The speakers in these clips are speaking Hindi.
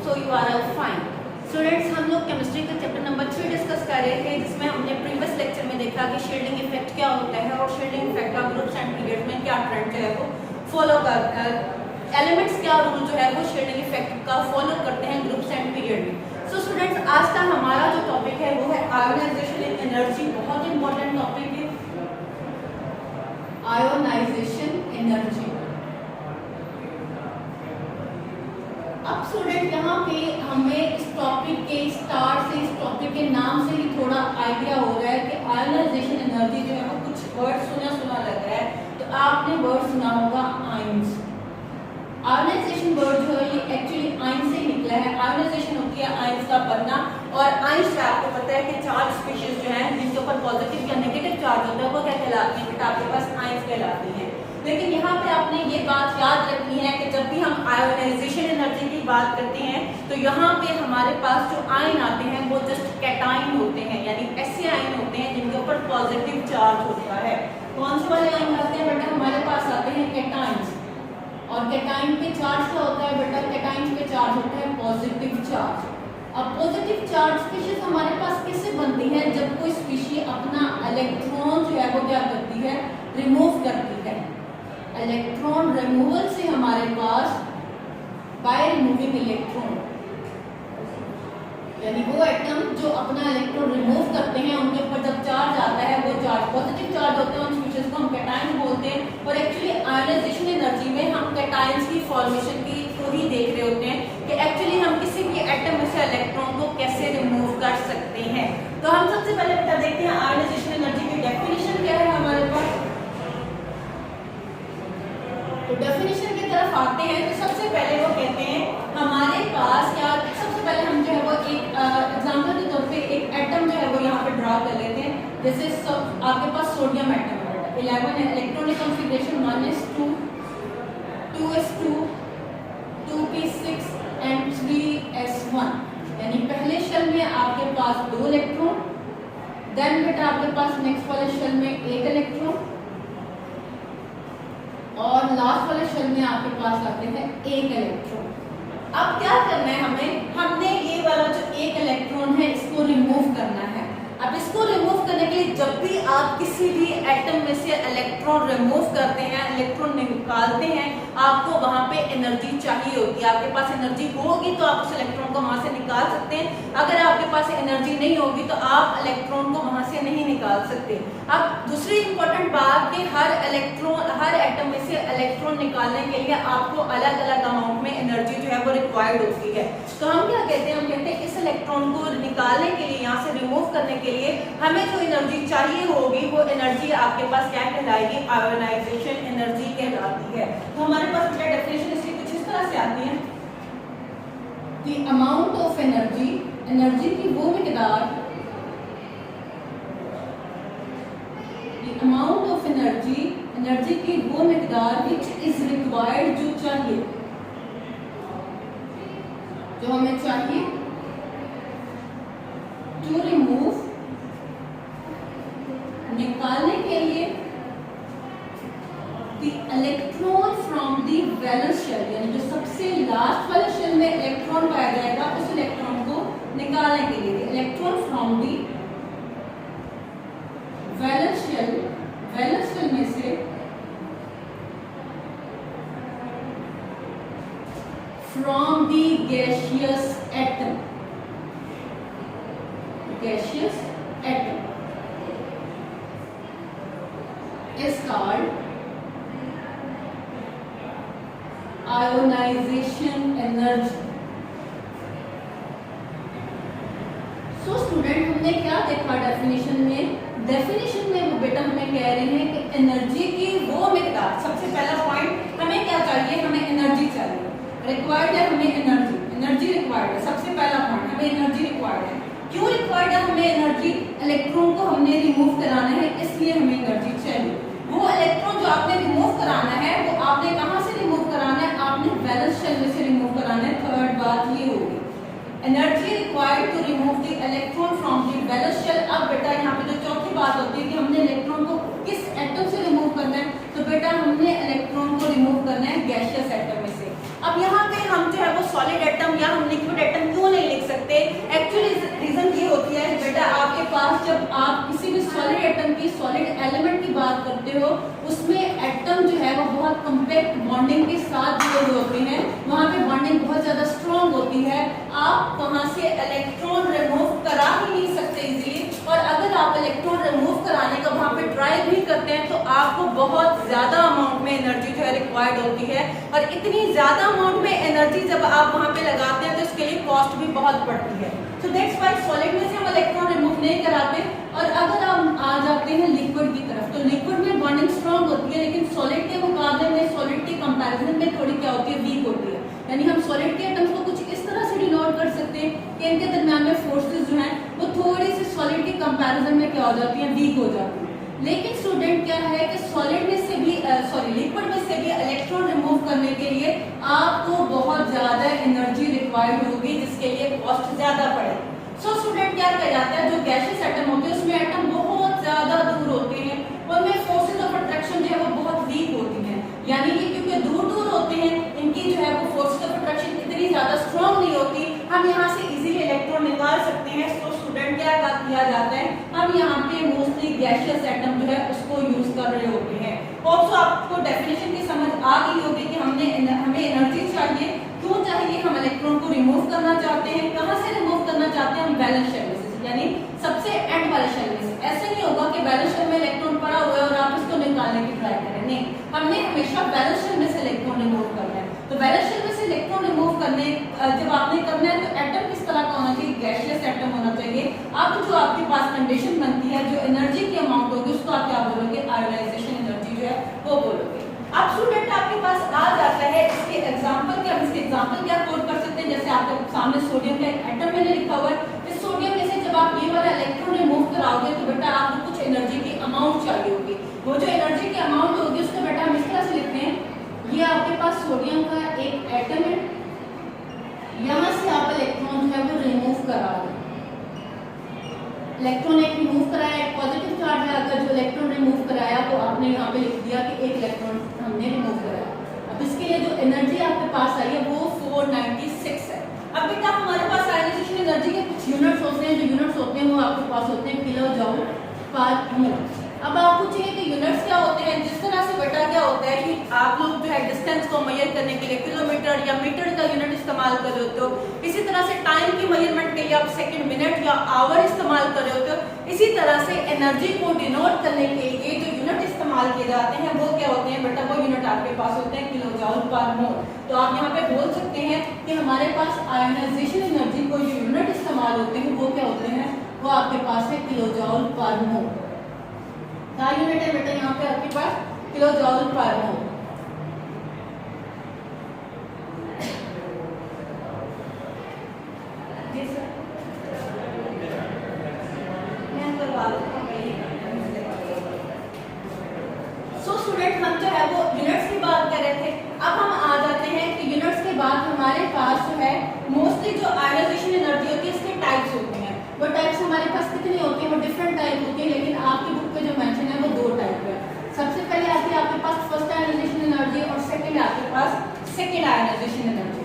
so you are all fine. Students, हम लोग केमिस्ट्री का चैप्टर नंबर 3 डिस्कस कर रहे थे, जिसमें हमने प्रीवियस लेक्चर में देखा कि शील्डिंग इफेक्ट क्या होता है और शील्डिंग इफेक्ट का ग्रुप्स एंड पीरियड में क्या ट्रेंड जो है वो फॉलो करता है, एलिमेंट्स क्या रूल जो है वो शील्डिंग इफेक्ट का फॉलो करते हैं ग्रुप्स एंड पीरियड में। सो स्टूडेंट्स, आज का हमारा जो टॉपिक है वो है आयोनाइजेशन इन एनर्जी। बहुत इंपॉर्टेंट टॉपिक है आयोनाइजेशन एनर्जी। अब स्टूडेंट, यहाँ पे हमें इस टॉपिक के स्टार्ट से, इस टॉपिक के नाम से ही थोड़ा आइडिया हो रहा है कि आयोनाइजेशन एनर्जी जो है वो कुछ वर्ड सुना लग रहा है। तो आपने वर्ड सुना होगा आयंस। आयोनाइजेशन वर्ड जो है ये एक्चुअली आयन से निकला है। आयोनाइजेशन होती है आयंस का बनना, और आयंस से आपको पता है कि चार्ज स्पीशीज जो है जिनके ऊपर पॉजिटिव या नेगेटिव चार्ज होता है वो क्या कहलाती है, आपके पास आयंस कहलाती है। लेकिन यहाँ पे आपने ये बात याद रखनी है कि जब भी हम आयोनाइजेशन एनर्जी की बात करते हैं तो यहाँ पे हमारे पास जो आयन आते हैं वो जस्ट कैटायन होते हैं, यानी ऐसे आयन होते हैं जिनके ऊपर पॉजिटिव चार्ज होता है। कौन से वाले आयन आते हैं बेटा? हमारे पास आते हैं कैटायंस। और कैटायन पे चार्ज क्या होता है बेटा? कैटायन पे चार्ज होता है पॉजिटिव चार्ज। अब पॉजिटिव चार्ज स्पीशीज हमारे पास किससे बनती है? जब कोई स्पीशी अपना इलेक्ट्रॉन जो है वो क्या करती है, रिमूव करती है। इलेक्ट्रॉन रिमूवल से हमारे पास बाय रिमूविंग इलेक्ट्रॉन, यानी वो एटम जो अपना इलेक्ट्रॉन रिमूव करते हैं उनके ऊपर जब चार्ज आता है वो चार्ज पॉजिटिव चार्ज होते हैं, उन स्पीशीज को हम कैटायन बोलते हैं। और एक्चुअली आयोनाइजेशन एनर्जी में हम कैटायंस की फॉर्मेशन की को ही देख रहे होते हैं कि एक्चुअली हम किसी भी एटम में से इलेक्ट्रॉन को कैसे रिमूव कर सकते हैं। तो हम सबसे पहले बेटा देखते हैं आयोनाइजेशन एनर्जी की डेफिनेशन क्या है हमारे पास। तो डेफिनेशन की तरफ आते हैं तो सबसे पहले वो कहते हैं हमारे पास क्या, सबसे पहले हम जो है वो एक एग्जांपल के तौर पे एक एटम जो है वो यहाँ पे ड्रा कर लेते हैं। जैसे आपके पास सोडियम एटम है, 11 electronic configuration 1s2, 2s2, 2p6 and 3s1, यानी पहले शेल में आपके पास 2 इलेक्ट्रॉन, देन बेटा आपके पास नेक्स्ट वाले शेल में 1 इलेक्ट्रॉन, और लास्ट वाले शेल में आपके पास आते हैं 1 इलेक्ट्रॉन। अब क्या करना है हमें? हमने ये वाला जो 1 इलेक्ट्रॉन है इसको रिमूव करना है। अब इसको रिमूव करने के लिए जब भी आप किसी भी एटम में से इलेक्ट्रॉन रिमूव करते हैं, इलेक्ट्रॉन निकालते हैं, आपको वहां पे एनर्जी चाहिए होगी। आपके पास एनर्जी होगी तो आप उस इलेक्ट्रॉन को वहां से निकाल सकते हैं। अगर आपके पास एनर्जी नहीं होगी तो आप इलेक्ट्रॉन को वहां से नहीं निकाल सकते। अब दूसरी इंपॉर्टेंट बात कि हर एटम में से इलेक्ट्रॉन निकालने के लिए आपको अलग अलग अमाउंट में एनर्जी जो है वो रिक्वायर्ड होती है। तो हम क्या कहते हैं? हम कहते हैं इस इलेक्ट्रॉन को निकालने के लिए, यहाँ से रिमूव करने के लिए हमें जो एनर्जी चाहिए होगी वो एनर्जी आपके पास क्या कहलाएगी? आयोनाइजेशन एनर्जी कहलाती है। तो हमारे पास क्या डेफिनेशन इसकी कुछ इस तरह से आती है, the amount of energy, energy की वो मिकदार, the amount of energy, energy की वो मिकदार विच इज रिक्वायर्ड, जो चाहिए, जो हमें चाहिए, टू रिमूव, निकालने के लिए, the electron from the valence shell, यानी जो सबसे लास्ट वाले शेल में इलेक्ट्रॉन पाया जाएगा उस इलेक्ट्रॉन को निकालने के लिए electron from the valence shell, valence shell में से from the gaseous atom, gaseous atom is called ionization energy. So student, हमने क्या देखा डेफिनेशन में? डेफिनेशन में वो बेटा हमें कह रहे हैं कि एनर्जी की वो मिकदार, सबसे पहला पॉइंट हमें क्या चाहिए? हमें एनर्जी चाहिए, रिक्वायर्ड है हमें एनर्जी, एनर्जी रिक्वायर्ड है। सबसे पहला पॉइंट हमें एनर्जी रिक्वायर्ड है। क्यों रिक्वायर्ड है हमें एनर्जी? इलेक्ट्रॉन को हमने रिमूव कराना है, इसलिए हमें एनर्जी चाहिए। वो इलेक्ट्रॉन जो आपने रिमूव कराना है वो आपने कहां से रिमूव कराना है? आपने वैलेंस शेल में से रिमूव कराना है। थर्ड बात ये होगी, energy required to remove the electron from the valence shell. अब बेटा यहाँ पे जो चौथी बात होती है कि हमने इलेक्ट्रॉन को किस एटम से रिमूव करना है, तो बेटा हमने इलेक्ट्रॉन को रिमूव करना है गैसियस एटम में से। अब यहाँ पे हम जो है वो सॉलिड एटम या हम लिक्विड एलिमेंट की बात करते हो उसमें एटम जो है वो बहुत कम्पैक्ट बॉन्डिंग के साथ जुड़े हुए होते हैं, वहां पे बॉन्डिंग बहुत ज्यादा स्ट्रॉन्ग होती है, आप वहां से इलेक्ट्रॉन रिमूव करा ही नहीं सकते इजीली। और अगर आप इलेक्ट्रॉन रिमूव कराने का वहां पे ट्राई भी करते हैं तो आपको बहुत ज्यादा अमाउंट में एनर्जी जो है रिक्वायर्ड होती है, और इतनी ज्यादा अमाउंट में एनर्जी जब आप वहां पे लगाते हैं तो इसके लिए कॉस्ट भी बहुत पड़ती है। सो दैट्स व्हाई सॉलिड में से हम इलेक्ट्रॉन रिमूव नहीं कराते। और अगर हम आ जाते हैं लिक्विड की तरफ, तो लिक्विड में बॉन्डिंग स्ट्रॉन्ग होती है, लेकिन सॉलिड के मुकाबले में, सॉलिड के कंपैरिजन में थोड़ी क्या होती है, वीक होती है। यानी हम सॉलिड के एटम्स को कुछ इस तरह से डिनोट कर सकते हैं कि इनके दरमियान में फोर्सेस जो हैं वो थोड़ी सी सॉलिड के कंपैरिजन में क्या हो जाती है, वीक हो जाती है। लेकिन स्टूडेंट क्या है कि सॉलिड में से भी लिक्विड में से भी इलेक्ट्रॉन रिमूव करने के लिए आपको बहुत ज्यादा एनर्जी रिक्वायर्ड होगी, जिसके लिए कॉस्ट ज्यादा पड़ेगी। सो स्टूडेंट क्या किया जाता है, जो गैसियस एटम होते हैं उसमें एटम बहुत ज्यादा दूर होते हैं, उनमें फोर्सेस ऑफ अट्रैक्शन जो है वो बहुत वीक होती है, यानी कि क्योंकि दूर दूर होते हैं इनकी जो है वो फोर्सेस ऑफ अट्रैक्शन इतनी ज्यादा स्ट्रॉन्ग नहीं होती, हम यहाँ से इजीली इलेक्ट्रॉन निकाल सकते हैं। तो स्टूडेंट क्या किया जाता है, हम यहाँ पे मोस्टली गैसियस एटम जो है उसको यूज कर रहे होते हैं। ऑल्सो आपको डेफिनेशन की समझ आ गई होगी कि हमें एनर्जी चाहिए, क्यों चाहिए, हम इलेक्ट्रॉन को रिमूव करना चाहते हैं, कहाँ से रिमूव करना चाहते हैं, हम वैलेंस शेल में से, यानी सबसे एंड वाले शेल में से। ऐसे नहीं होगा कि वैलेंस शेल में इलेक्ट्रॉन पड़ा हुआ है और आप इसको निकालने की ट्राई करें, नहीं, हमने हमेशा वैलेंस शेल में से इलेक्ट्रॉन रिमूव करना है। तो वैलेंस शेल में से इलेक्ट्रॉन रिमूव करने जब आपने करना है तो एटम किस तरह का होना चाहिए, गैसियस एटम होना चाहिए। अब जो आपके पास कंडीशन बनती है, जो एनर्जी की अमाउंट होगी उसको आप क्या बोलोगे, आयोनाइजेशन एनर्जी जो है वो बोलोगे। अब स्टूडेंट आपके पास आ जाता है इसके एग्जांपल के, हम इसके एग्जांपल क्या कोड कर सकते हैं, जैसे आपके सामने सोडियम का एक एटम मैंने लिखा हुआ है, इस सोडियम में से जब आप ये वाला इलेक्ट्रॉन रिमूव कराओगे तो बेटा आपको कुछ एनर्जी की अमाउंट चाहिए होगी, वो जो एनर्जी की अमाउंट होगी उसको बेटा हम इस तरह से लिखते हैं, ये आपके पास सोडियम का एक एटम है, यहाँ से आप इलेक्ट्रॉन जो है वो रिमूव करा रहे, इलेक्ट्रॉन एक रिमूव कराया, एक पॉजिटिव चार्ज है, अगर जो इलेक्ट्रॉन रिमूव कराया तो आपने यहाँ पे लिख दिया कि एक इलेक्ट्रॉन हमने रिमूव कराया। अब इसके लिए जो एनर्जी आपके पास आई है वो 496 है। अब बेटा हमारे पास आयोनाइजेशन एनर्जी के कुछ यूनिट्स होते हैं, जो यूनिट्स होते हैं वो आपके पास होते हैं किलो जूल पर मोल। अब आप पूछेंगे कि यूनिट्स क्या होते हैं, जिस तरह से बेटा क्या होता है कि आप लोग जो है डिस्टेंस को मेजर करने के लिए किलोमीटर या मीटर का यूनिट इस्तेमाल कर रहे होते हो, इसी तरह से टाइम की मेजरमेंट के लिए आप सेकंड, मिनट या आवर इस्तेमाल कर रहे होते हो, इसी तरह से एनर्जी को डिनोट करने के लिए जो यूनिट इस्तेमाल किए जाते हैं वो क्या होते हैं बेटा, वो यूनिट आपके पास होते हैं किलो जूल पर मोल। तो आप यहाँ पे बोल सकते हैं कि हमारे पास आयोनाइजेशन एनर्जी को जो यूनिट इस्तेमाल होते हैं वो क्या होते हैं, वो आपके पास है किलो जूल पर मोल। क्या यूनिट है बेटा यहाँ पे आपके पास, किलो जूल पर मोल। जी सर, मैं करवा दूंगा। सो स्टूडेंट हम जो है वो यूनिट्स की बात कर रहे थे, अब हम आ जाते हैं कि यूनिट्स के बाद हमारे पास जो है मोस्टली जो आयोनाइजेशन एनर्जी होती है इसके टाइप्स होते हैं। वो टाइप्स हमारे पास कितनी होती है, वो डिफरेंट टाइप होती है, लेकिन आपकी बुक पे जो मेंशन है वो 2 टाइप है। सबसे पहले आती है आपके पास फर्स्ट आयोनाइजेशन एनर्जी और सेकंड आपके पास second ionisation energy.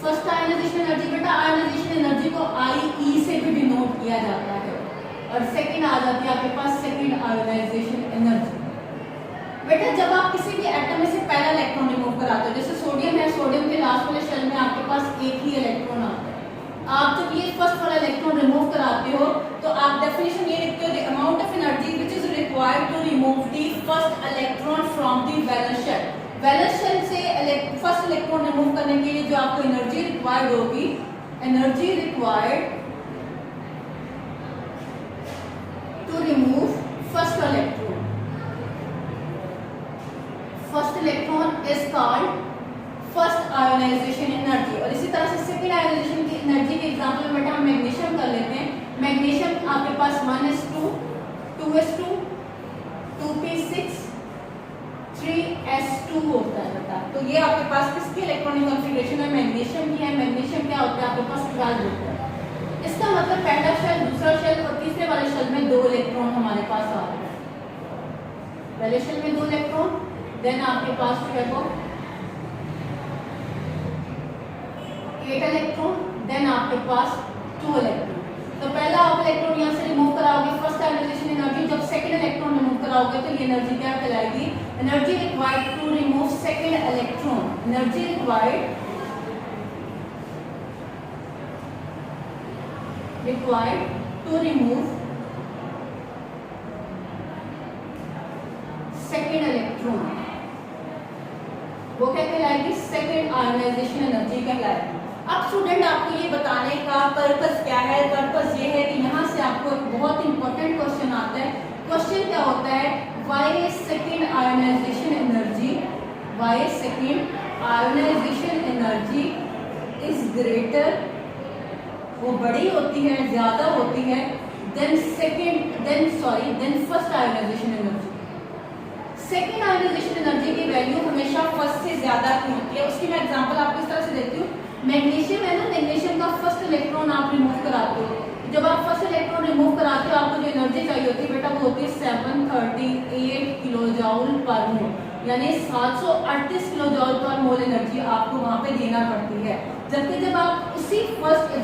First ionisation energy बेटा, आयोनाइजेशन एनर्जी को IE से भी डिनोट किया जाता है, और सेकंड आ जाती है आपके पास सेकंड आयोनाइजेशन एनर्जी। बेटा जब आप किसी भी एटम में से पहला इलेक्ट्रॉन रिमूव कराते हो, जैसे सोडियम है, सोडियम के लास्ट वाले शेल में आपके पास एक ही इलेक्ट्रॉन आता है, आप जब ये फर्स्ट वाला इलेक्ट्रॉन रिमूव कराते हो तो आप डेफिनेशन ये लिखते हो, the amount of energy which is required to remove the first electron from the valence shell. Valence shell से फर्स्ट इलेक्ट्रॉन रिमूव करने के लिए जो आपको एनर्जी रिक्वायर्ड होगी, energy required to remove first electron, first electron is called first ionisation energy. और इसी तरह से सेकंड आयोनाइजेशन की एनर्जी के एग्जांपल में हम मैग्नीशियम कर लेते हैं। मैग्नीशियम आपके पास 1s2, 2s2, 2p6, 3s2 होता है बेटा। तो ये आपके पास किसकी इलेक्ट्रॉनिक कॉन्फ़िगरेशन है, मैग्नीशियम की है। मैग्नीशियम क्या होता है आपके पास 12 होता है। इसका मतलब पहला शेल, दूसरा शेल और तीसरे वाले शेल में 2 इलेक्ट्रॉन हमारे पास आ रहे हैं। पहले शेल में 2 इलेक्ट्रॉन, देन आपके पास जो है वो 8 इलेक्ट्रॉन, देन आपके पास 2 इलेक्ट्रॉन। तो पहला आप इलेक्ट्रॉन यहाँ से रिमूव कराओगे, फर्स्ट आयोनाइजेशन एनर्जी, जब सेकंड इलेक्ट्रॉन रिमूव कराओगे तो ये एनर्जी क्या कहलाएगी? Energy required to remove second electron, energy required to remove second electron, वो क्या कहलाएगी? सेकंड आयोनाइजेशन एनर्जी कहलाएगी। अब स्टूडेंट आपको ये बताने का पर्पस क्या है? पर्पस ये है कि यहाँ से आपको एक बहुत इंपॉर्टेंट क्वेश्चन आता है। क्वेश्चन क्या होता है? Why second ionisation energy, why second ionisation energy is greater, वो बड़ी होती है, ज्यादा होती है than first ionisation energy. Second ionisation energy की वैल्यू हमेशा फर्स्ट से ज्यादा क्यों होती है? उसकी मैं एग्जांपल आपको इस तरह से देती हूँ। मैग्नीशियम है ना, मैग्नीशियम का फर्स्ट इलेक्ट्रॉन आप रिमूव कराते हो, जब आप फर्स्ट इलेक्ट्रॉन रिमूव कराते हो आपको जो एनर्जी चाहिए होती है बेटा वो होती है 738 किलो जूल पर मोल, यानी 738 किलो जूल पर मोल एनर्जी आपको वहां पे देना पड़ती है। जबकि जब आप उसी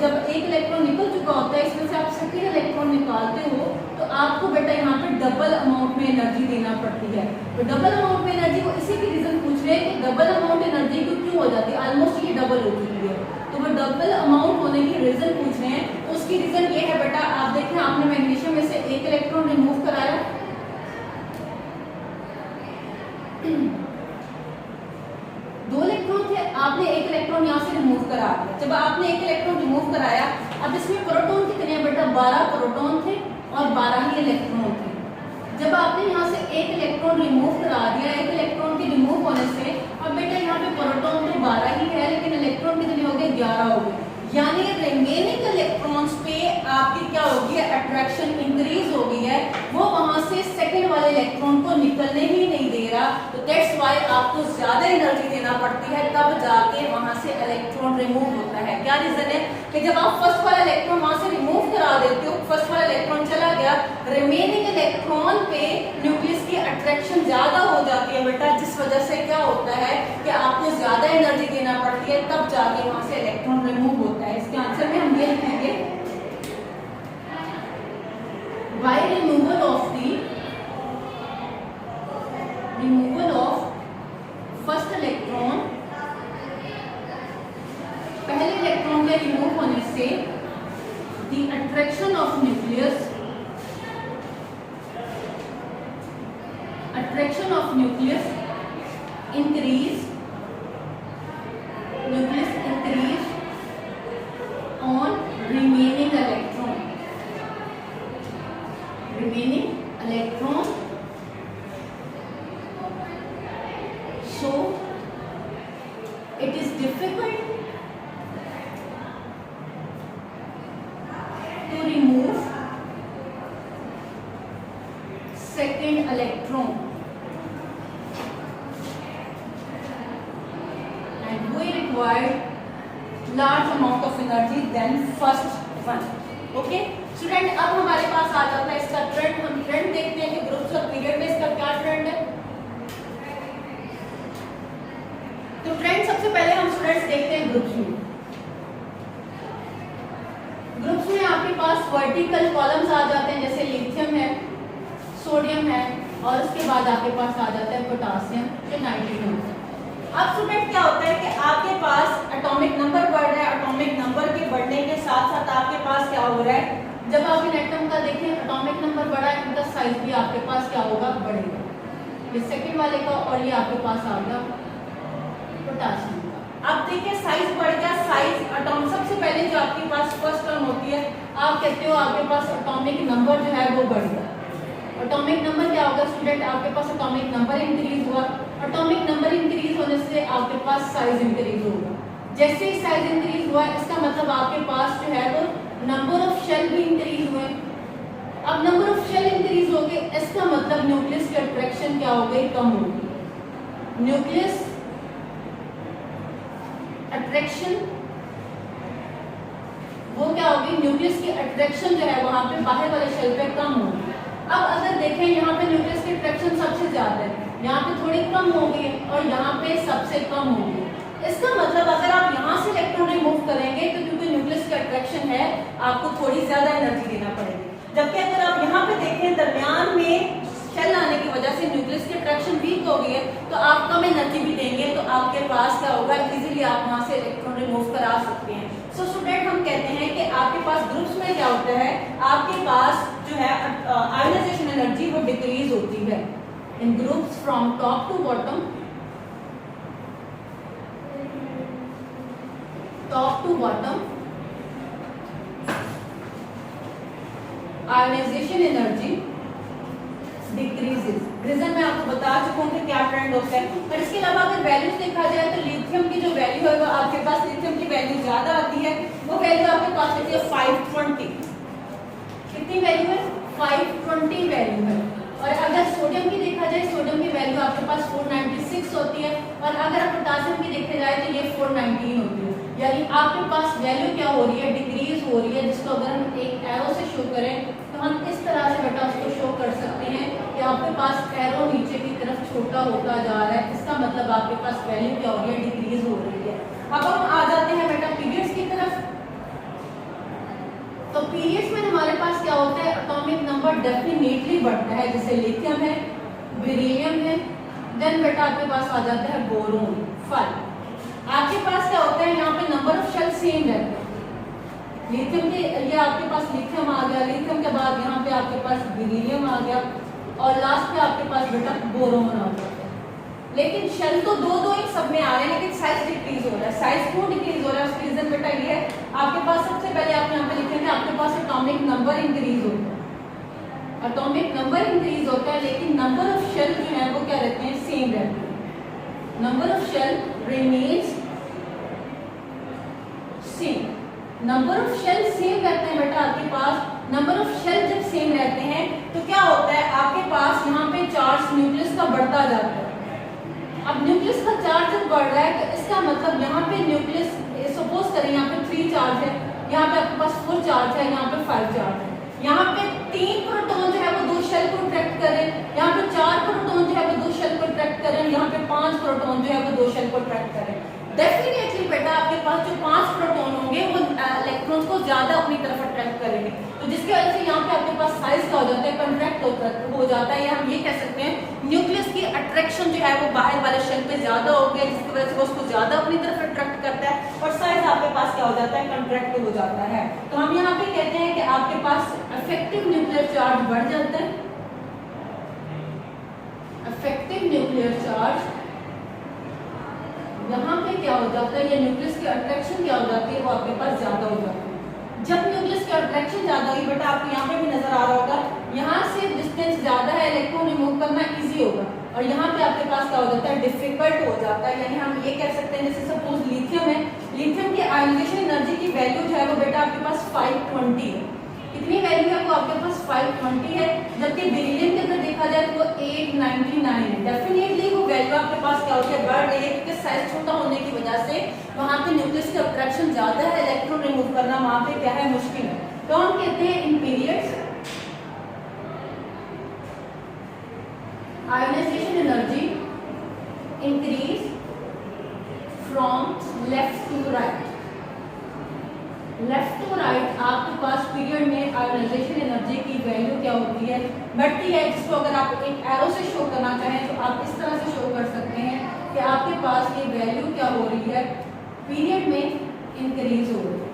जब एक इलेक्ट्रॉन निकल चुका होता है, इसमें से आप सेकंड इलेक्ट्रॉन निकालते हो तो आपको बेटा यहाँ पे डबल अमाउंट में एनर्जी देना पड़ती है। तो डबल अमाउंट में एनर्जी, वो इसी की रीजन पूछ रहे हैं कि डबल अमाउंट एनर्जी क्यों हो जाती है? ऑलमोस्ट ये डबल हो चुकी है, तो वो डबल अमाउंट होने की रीजन पूछ रहे हैं। तो उसकी रीजन ये है बेटा, आप देखें आपने मैग्नीशियम में से एक इलेक्ट्रॉन रिमूव कराया, दो इलेक्ट्रॉन थे, आपने एक इलेक्ट्रॉन यहाँ से रिमूव करा दिया। जब आपने एक इलेक्ट्रॉन रिमूव कराया, अब इसमें प्रोटॉन कितने हैं बेटा? 12 प्रोटॉन थे और 12 ही इलेक्ट्रॉन थे। जब आपने यहाँ से एक इलेक्ट्रॉन रिमूव करा दिया, एक इलेक्ट्रॉन के रिमूव होने से अब बेटा यहाँ पे प्रोटॉन तो 12 ही है, लेकिन इलेक्ट्रॉन कितने हो गए? 11 हो गए, यानी रिमेनिंग इलेक्ट्रॉन्स पे आपकी क्या होगी? अट्रैक्शन इंक्रीज हो गई है, वो वहां से सेकंड वाले इलेक्ट्रॉन को निकलने ही नहीं दे रहा। तो दैट्स व्हाई आपको ज्यादा एनर्जी देना पड़ती है, तब जाके वहां से इलेक्ट्रॉन रिमूव होता है। क्या रीजन है कि जब आप फर्स्ट वाला इलेक्ट्रॉन वहां से रिमूव करा देते हो, फर्स्ट वाला इलेक्ट्रॉन चला गया, रिमेनिंग इलेक्ट्रॉन पे न्यूक्लियस की अट्रैक्शन ज्यादा हो जाती है बेटा, जिस वजह से क्या होता है कि आपको ज्यादा एनर्जी देना पड़ती है, तब जाके वहां से इलेक्ट्रॉन रिमूव होता है। इसके आंसर में हम ये लिखेंगे, by removal of first electron, पहले इलेक्ट्रॉन के रिमूव होने से the attraction of nucleus increase on remaining electron, so it is difficult to remove second electron and we require large amount of energy than first one. Okay student, अब हमारे पास आ जाता है इसका ट्रेंड। हम ट्रेंड देखते हैं कि ग्रुप्स और पीरियड में इसका क्या ट्रेंड है। तो ट्रेंड सबसे पहले हम स्टूडेंट्स देखते हैं ग्रुप्स में। ग्रुप्स में आपके पास वर्टिकल कॉलम्स आ जाते हैं, जैसे लिथियम है, सोडियम है, और उसके बाद आपके पास आ जाता है पोटासियम, फिर नाइट्रोजन। अब स्टूडेंट क्या होता है कि आपके पास एटॉमिक नंबर बढ़ रहा है, एटॉमिक नंबर के बढ़ने के साथ साथ आपके पास क्या हो रहा है, जब आप इन एटम का देखें एटॉमिक नंबर बढ़ा है, इनका साइज भी आपके पास क्या होगा? बढ़ेगा। ये सेकंड वाले का, और ये आपके पास आ गया पोटासियम का। अब देखिए साइज बढ़ गया, साइज एटॉम सबसे पहले जो आपके पास फर्स्ट टर्म होती है, आप कहते हो आपके पास एटॉमिक नंबर जो है वो बढ़ गया। एटॉमिक नंबर क्या होगा स्टूडेंट? आपके पास एटॉमिक नंबर इंक्रीज हुआ, एटॉमिक नंबर इंक्रीज होने से आपके पास साइज इंक्रीज होगा। जैसे ही साइज इंक्रीज हुआ, इसका मतलब आपके पास जो है वो नंबर ऑफ शेल भी इंक्रीज हुए। अब नंबर ऑफ शेल इंक्रीज हो गए, इसका मतलब न्यूक्लियस की अट्रैक्शन क्या हो गई? कम हो गई। न्यूक्लियस अट्रैक्शन वो क्या होगी? न्यूक्लियस की अट्रैक्शन जो है वहां पे बाहर वाले शेल पे कम होगी। अब अगर देखें यहाँ पे न्यूक्लियस की अट्रैक्शन सबसे ज्यादा है, यहाँ पे थोड़ी कम होगी और यहाँ पे सबसे कम होगी। इसका मतलब अगर आप यहाँ से इलेक्ट्रॉन रिमूव करेंगे तो क्योंकि न्यूक्लियस की अट्रैक्शन है, आपको थोड़ी ज्यादा एनर्जी देना पड़ेगी। जबकि अगर आप यहाँ पे देखें के दरमियान में शेल आने की वजह से न्यूक्लियस की अट्रैक्शन वीक हो गई है, तो आप कम एनर्जी भी देंगे तो आपके पास क्या होगा, इजीली आप वहां से इलेक्ट्रॉन रिमूव करा सकते हैं। सो स्टूडेंट हम कहते हैं कि आपके पास ग्रुप्स में क्या होता है, आपके पास जो है आयोनाइजेशन एनर्जी वो डिक्रीज होती है in groups from top to bottom, top to bottom ionisation energy decreases. Reason मैं आपको बता चुका हूँ कि क्या ट्रेंड होता है। और इसके अलावा अगर वैल्यूज देखा जाए तो लिथियम की जो वैल्यू है वो आपके पास, लिथियम की वैल्यू ज्यादा आती है, वो वैल्यू आपके पास होती है 520। कितनी वैल्यू है, 520 वैल्यू है। और अगर सोडियम की देखा जाए, सोडियम की वैल्यू आपके पास 496 होती है, और अगर पोटासियम की देखा जाए तो ये 419 होती है। यानी आपके पास वैल्यू क्या हो रही है, डिक्रीज हो रही है, जिसको अगर हम एक एरो से शो करें तो हम इस तरह से बेटा उसको शो कर सकते हैं कि आपके पास एरो नीचे की तरफ छोटा होता जा रहा है, इसका मतलब आपके पास वैल्यू क्या हो रही है, डिक्रीज हो रही है। अब हम आ जाते हैं बेटा पीरियड्स की तरफ। तो पीरियड्स में हमारे पास क्या होता है, एटॉमिक नंबर डेफिनेटली बढ़ता है, जैसे लिथियम है, बेरिलियम है, देन बेटा आपके पास आ जाता है बोरोन 5। आपके पास क्या होता है, यहाँ पे नंबर ऑफ शेल सेम रहते हैं। लिथियम के ये आपके पास लिथियम आ गया, लिथियम के बाद यहाँ पे आपके पास बेरिलियम आ गया, और लास्ट पे आपके पास बेटा बोरोन आ जाता है। लेकिन शेल तो दो एक सब में आ रहे हैं, लेकिन साइज डिक्रीज हो रहा है। साइज क्यों डिक्रीज हो रहा है, उसका रीजन बेटा ये है, आपके पास सबसे पहले आप यहाँ पे लिखेंगे आपके पास एटॉमिक नंबर इंक्रीज होता है। एटॉमिक नंबर इंक्रीज होता है, लेकिन नंबर ऑफ शेल जो है वो क्या रहते हैं, सेम रहते हैं। Number of shell remains same. Number of shell same रहते हैं बेटा आपके पास। नंबर ऑफ शेल जब सेम रहते हैं तो क्या होता है, आपके पास यहाँ पे चार्ज न्यूक्लियस का बढ़ता जाता है। अब न्यूक्लियस का चार्ज जब बढ़ रहा है तो इसका मतलब यहाँ पे न्यूक्लियस, सपोज करें यहाँ पे 3 चार्ज है, यहाँ पे आपके पास 4 चार्ज है, यहाँ पे 5 चार्ज है। यहाँ पे 3 प्रोटॉन जो है वो 2 शेल को अट्रैक्ट करें, यहाँ पे 4 प्रोटॉन जो है वो 2 शेल को अट्रैक्ट करें, यहाँ पे 5 प्रोटॉन जो है वो 2 शेल को अट्रैक्ट करें। डेफिनेटली बेटा आपके पास जो 5 प्रोटॉन होंगे वो इलेक्ट्रॉन्स को ज्यादा अपनी तरफ अट्रैक्ट करेंगे, तो जिसकी वजह से यहाँ पे आपके पास साइज क्या हो जाता है, कंट्रैक्ट हो जाता है, या हम ये कह सकते हैं न्यूक्लियस की अट्रैक्शन जो है वो बाहर वाले शेल पे ज्यादा हो गया, जिसकी वजह से वो उसको ज्यादा अपनी तरफ अट्रैक्ट करता है, और साइज आपके पास क्या हो जाता है, कंट्रैक्ट हो जाता है। तो हम यहाँ पे कहते हैं कि आपके पास इफेक्टिव न्यूक्लियर चार्ज बढ़ जाता है। इफेक्टिव न्यूक्लियर चार्ज यहाँ पे क्या हो जाता है, या न्यूक्लियस की अट्रैक्शन क्या हो जाती है, वो आपके पास ज्यादा हो जाती है। जब न्यूक्लियस की अट्रैक्शन ज्यादा होगी बेटा, आपको यहाँ पे भी नजर आ रहा होगा, यहाँ से डिस्टेंस ज्यादा है, इलेक्ट्रॉन रिमूव करना इजी होगा, और यहाँ पे आपके पास क्या हो जाता है, डिफिकल्ट हो जाता है। यानी हम ये कह सकते हैं, जैसे सपोज लिथियम है, लिथियम की आयोनाइजेशन एनर्जी की वैल्यू जो है वो बेटा आपके पास 520 है। कितनी वैल्यू है वो आपके पास 520 है, जबकि बेरिलियम के अंदर देखा जाए तो वो 899 है। डेफिनेटली वो वैल्यू आपके पास क्या होती है, बढ़ रही है, क्योंकि साइज छोटा होने की वजह से वहां पे न्यूक्लियस की अट्रैक्शन ज्यादा है, इलेक्ट्रॉन रिमूव करना वहां पे क्या है, मुश्किल है। तो हम कहते हैं in periods ionisation energy increase from left to right. Left to right आपके पास पीरियड में आयोनाइजेशन एनर्जी की वैल्यू क्या होती है, बढ़ती है, जिसको अगर आप एक एरो से शो करना चाहें तो आप इस तरह से शो कर सकते हैं कि आपके पास ये वैल्यू क्या हो रही है, पीरियड में इंक्रीज हो रही है।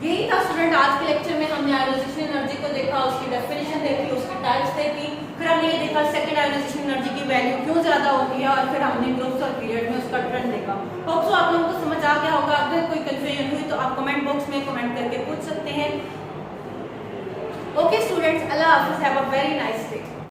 यही था स्टूडेंट आज के लेक्चर में। हमने आयोनाइजेशन एनर्जी को देखा, उसकी डेफिनेशन देखी, उसकी टाइप्स देखी, फिर हमने ये देखा सेकंड आयोनाइजेशन एनर्जी की वैल्यू क्यों ज्यादा होती है, और फिर हमने ग्रुप्स और पीरियड में उसका ट्रेंड देखा। होप सो आप लोगों को समझ आ गया होगा। अगर कोई कंफ्यूजन हुई तो आप कमेंट बॉक्स में कमेंट करके पूछ सकते हैं। ओके स्टूडेंट्स, अल्लाह हाफिज़, have a very nice day.